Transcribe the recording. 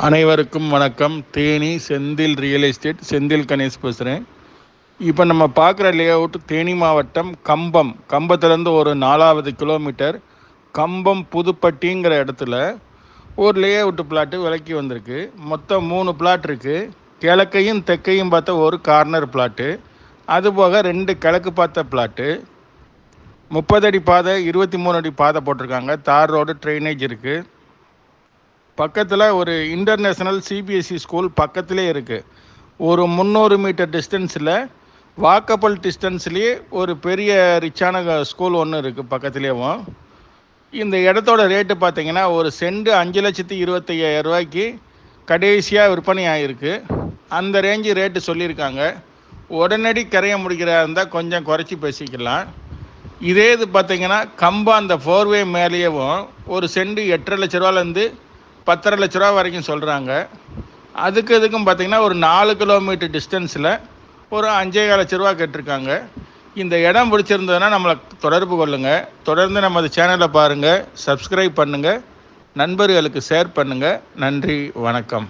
அனைவருக்கும் வணக்கம். Theni Senthil real estate Senthil Ganesh பேசுகிறேன். இப்போ நம்ம பார்க்குற லே அவுட் தேனி மாவட்டம் கம்பத்துலேருந்து ஒரு 4வது கிலோமீட்டர் கம்பம் புதுப்பட்டிங்கிற இடத்துல ஒரு லே அவுட்டு பிளாட்டு விலைக்கு வந்திருக்கு. மொத்தம் 3 பிளாட் இருக்குது. கிழக்கையும் தெற்கையும் பார்த்த ஒரு கார்னர் பிளாட்டு, அதுபோக 2 கிழக்கு பார்த்த பிளாட்டு. 30 அடி பாதை 23 அடி பாதை போட்டிருக்காங்க. தார் ரோடு ட்ரைனேஜ் இருக்குது. பக்கத்தில் ஒரு இன்டர்நேஷ்னல் சிபிஎஸ்சி ஸ்கூல் பக்கத்திலே இருக்குது. ஒரு 300 மீட்டர் டிஸ்டன்ஸில் வாக்கபிள் டிஸ்டன்ஸ்லேயே ஒரு பெரிய ரிச்சான ஸ்கூல் ஒன்று இருக்குது பக்கத்துலேயும். இந்த இடத்தோட ரேட்டு பார்த்திங்கன்னா ஒரு சென்ட் 5,25,000 ரூபாய்க்கு கடைசியாக விற்பனை ஆகிருக்கு. அந்த ரேஞ்சு ரேட்டு சொல்லியிருக்காங்க. உடனடி கரையை முடிக்கிறதா இருந்தால் கொஞ்சம் குறைச்சி பேசிக்கலாம். இதே இது பார்த்திங்கன்னா கம்பம் அந்த 4வே மேலேயும் ஒரு சென்ட் 8.5 லட்ச ரூபாலேருந்து 10.5 லட்ச ரூபா வரைக்கும் சொல்கிறாங்க. இதுக்கும் பார்த்திங்கன்னா ஒரு 4 கிலோமீட்டர் டிஸ்டன்ஸில் ஒரு 5.5 லட்ச ரூபா கேட்டிருக்காங்க. இந்த இடம் பிடிச்சிருந்ததுன்னா நம்மளை தொடர்பு கொள்ளுங்கள். தொடர்ந்து நமது சேனலை பாருங்கள், சப்ஸ்கிரைப் பண்ணுங்கள், நண்பர்களுக்கு ஷேர் பண்ணுங்கள். நன்றி, வணக்கம்.